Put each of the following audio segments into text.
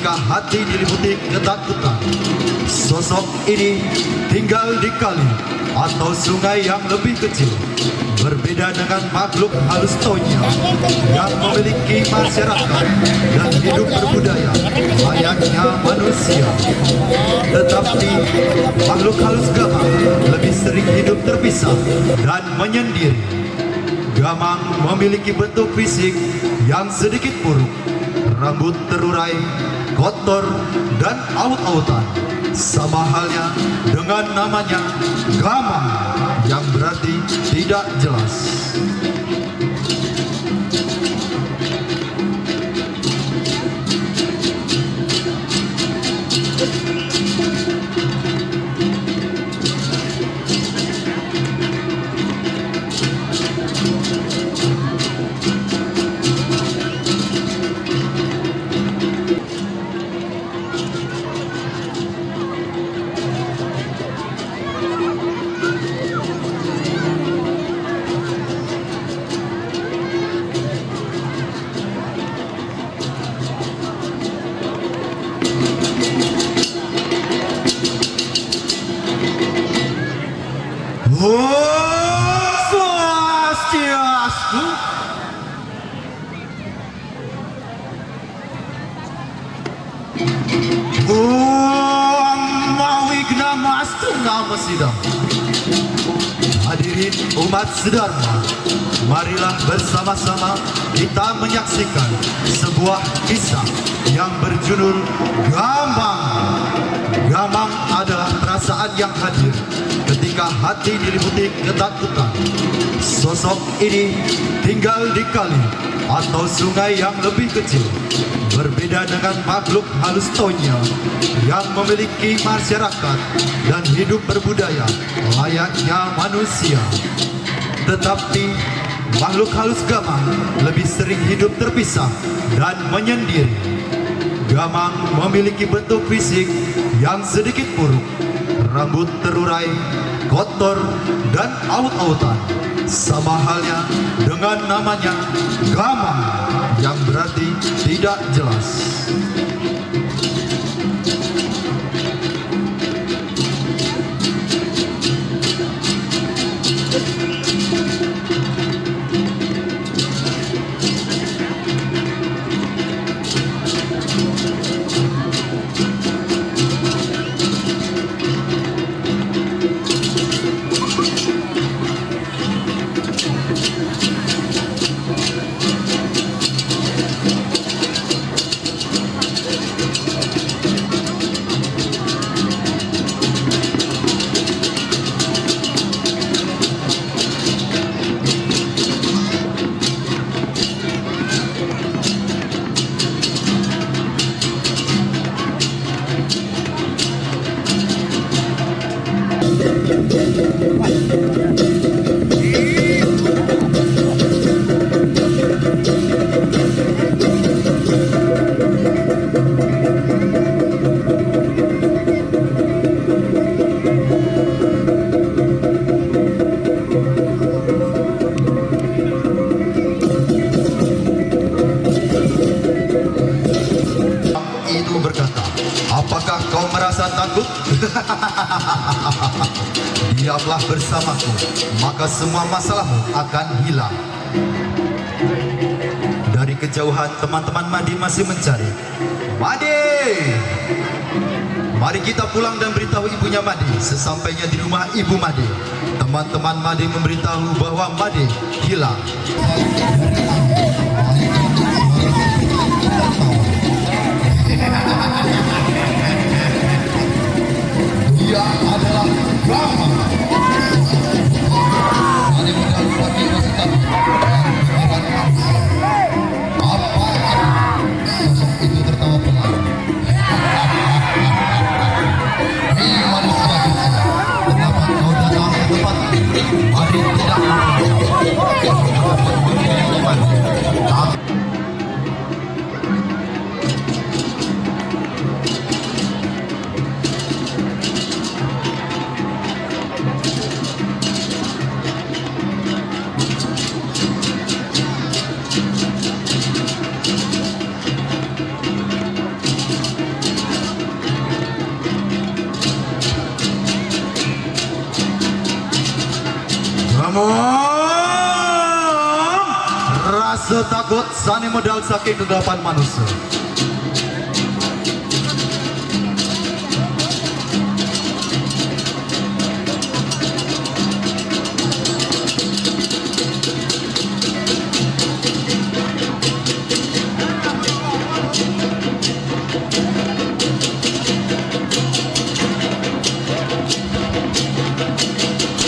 ketika hati diliputi ketakutan. Sosok ini tinggal di kali atau sungai yang lebih kecil. Berbeda dengan makhluk halus tonya yang memiliki masyarakat dan hidup berbudaya layaknya manusia. Tetapi makhluk halus gamang lebih sering hidup terpisah dan menyendiri. Gamang memiliki bentuk fisik yang sedikit buruk, rambut terurai, kotor, dan aut-autan. Sama halnya dengan namanya gamang yang berarti tidak jelas. Swastiastu. Om Mawignamastu Namasidam. Hadirin umat sedharma, marilah bersama-sama kita menyaksikan sebuah kisah yang berjudul Gamang. Gamang adalah perasaan yang hadir ketika hati diliputi ketakutan. Sosok ini tinggal di kali atau sungai yang lebih kecil. Berbeda dengan makhluk halus tonya yang memiliki masyarakat dan hidup berbudaya layaknya manusia. Tetapi makhluk halus gamang lebih sering hidup terpisah dan menyendiri. Gamang memiliki bentuk fisik yang sedikit buruk, rambut terurai, kotor, dan aut-autan. Sama halnya dengan namanya gamang yang berarti tidak jelas. Itu berkata, apakah kau merasa takut? Diamlah bersamaku, maka semua masalahmu akan hilang. Dari kejauhan teman-teman Made masih mencari. Made, mari kita pulang dan beritahu ibunya Made. Sesampainya di rumah ibu Made, teman-teman Made memberitahu bahwa Made hilang. Dia adalah Gamang. Made mendahului Bima Setamu dan berjalan manusia. Apakah sosok itu tertawa pelan? Hei manusia kecil, kenapa kau datang ke tempat ini? Made tidak mau. Rasa takut sani modal saking kegelapan manusia.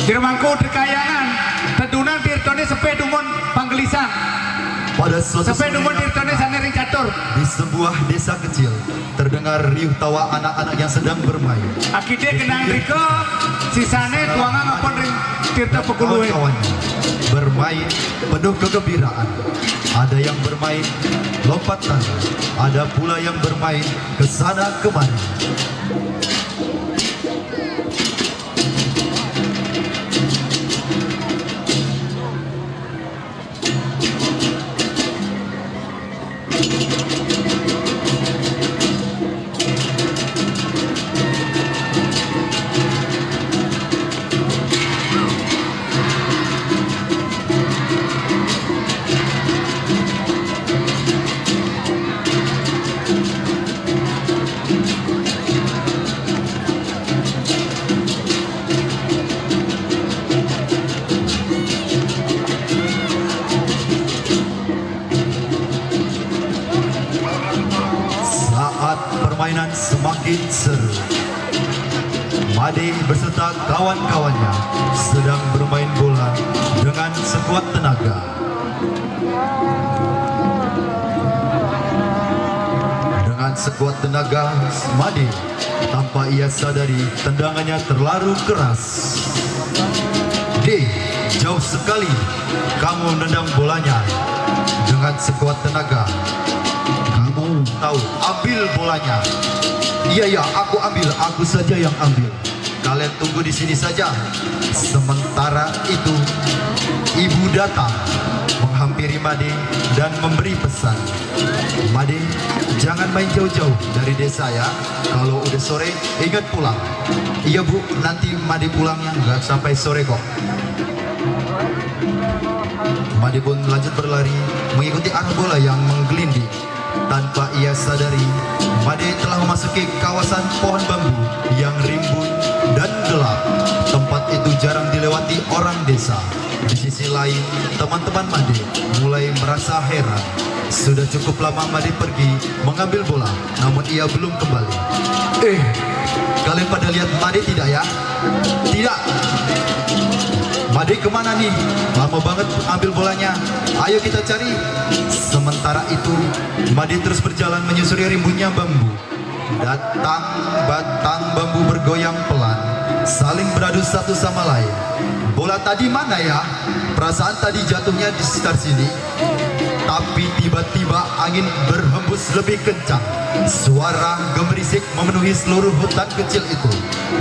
Dirmangku terkayangan tedunan tirtone sepedumun panggelisan Pada suatu sepedumun sore tirtone sanering catur di sebuah desa kecil terdengar riuh tawa anak-anak yang sedang bermain. akide kenang riko sisane tuangan ngapun ring tirta pekuluhe Kawan-kawannya bermain penuh kegembiraan. Ada yang bermain lompat tangga, ada pula yang bermain ke sana kemari. Saat permainan semakin seru, Made beserta kawan-kawannya sedang bermain bola dengan sekuat tenaga. Dengan sekuat tenaga, Made tanpa ia sadari tendangannya terlalu keras. D, jauh sekali kamu nendang bolanya dengan sekuat tenaga. Kamu tahu, ambil bolanya. Iya, aku ambil, aku saja yang ambil. Kalian tunggu di sini saja. Sementara itu, ibu datang menghampiri Made dan memberi pesan. Made, jangan main jauh-jauh dari desa ya. Kalau udah sore, ingat pulang. Iya bu, nanti Made pulangnya nggak sampai sore kok. Made pun lanjut berlari mengikuti arah bola yang menggelinding. Tanpa ia sadari, Made telah memasuki kawasan pohon bambu yang rimbun dan gelap. Tempat itu jarang dilewati orang desa. Di sisi lain, teman-teman Made mulai merasa heran. Sudah cukup lama Made pergi mengambil bola, namun ia belum kembali. Kalian pada lihat Made tidak ya? Tidak. Made kemana nih? Lama banget ambil bolanya. Ayo kita cari. Sementara itu, Made terus berjalan menyusuri rimbunnya bambu. Datang batang bambu bergoyang pelan, saling beradu satu sama lain. Bola tadi mana ya? Perasaan tadi jatuhnya di sekitar sini. Tapi tiba-tiba angin berhembus lebih kencang. Suara gemerisik memenuhi seluruh hutan kecil itu.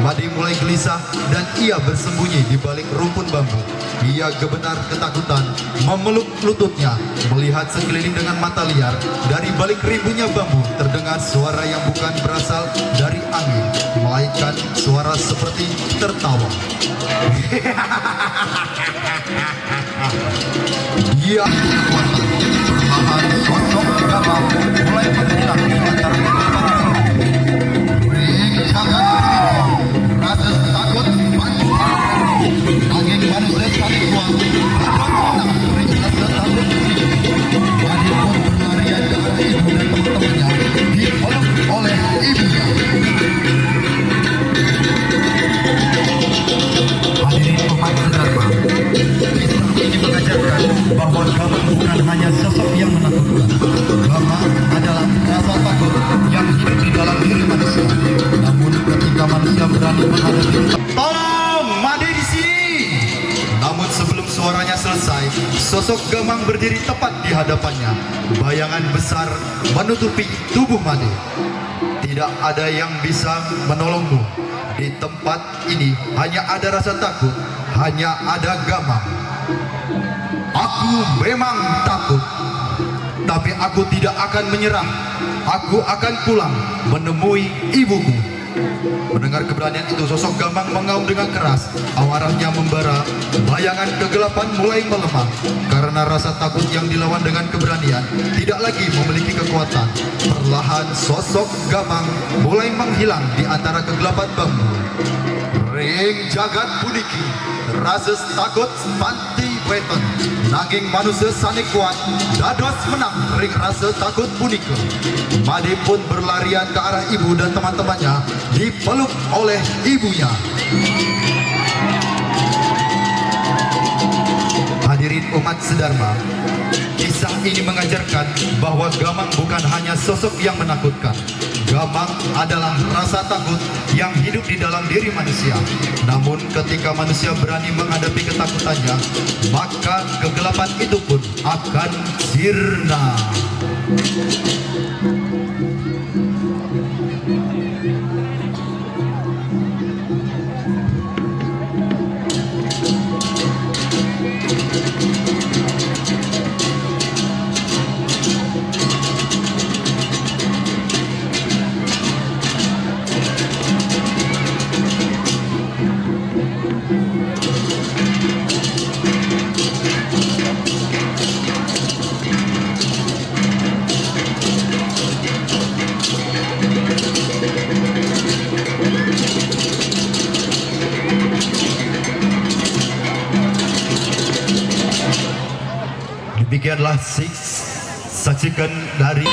Made mulai gelisah dan ia bersembunyi di balik rumpun bambu. Ia gemetar ketakutan, memeluk lututnya, melihat sekeliling dengan mata liar. Dari balik rimbunnya bambu terdengar suara yang bukan berasal dari angin, melainkan suara seperti tertawa. Dia perlahan sosok Gamang mulai bergerak di antara rasa takut angin manusia saling kuat. Rasa takut Made pun berlarian ke arah ibu dan teman-temannya, dipeluk oleh ibunya. Hadirin pemain drama, kisah ini mengajarkan bahwa Gamang bukan hanya sosok yang menakutkan. Gamang adalah rasa takut yang hidup di dalam diri manusia. Namun ketika manusia berani menghadapi, tolong, Made di sini. Namun sebelum suaranya selesai, sosok Gamang berdiri tepat di hadapannya. Bayangan besar menutupi tubuh Made. Tidak ada yang bisa menolongmu. Di tempat ini hanya ada rasa takut, hanya ada Gamang. Aku memang takut, tapi aku tidak akan menyerah. Aku akan pulang menemui ibuku. Mendengar keberanian itu, sosok Gamang mengaum dengan keras. Amarahnya membara, bayangan kegelapan mulai melemah. Karena rasa takut yang dilawan dengan keberanian tidak lagi memiliki kekuatan. Perlahan sosok Gamang mulai menghilang di antara kegelapan bambu. Ring jagat puniki, rases takut panti weton. Nanging manusia sane kuat, dados menang ring rasa takut punika. Made pun berlarian ke arah ibu dan teman-temannya, dipeluk oleh ibunya. Hadirin umat sedharma, kisah ini mengajarkan bahwa Gamang bukan hanya sosok yang menakutkan. Gamang adalah rasa takut yang hidup di dalam diri manusia. Namun ketika manusia berani menghadapi ketakutannya, maka kegelapan itu pun akan sirna. Demikianlah saksikan dari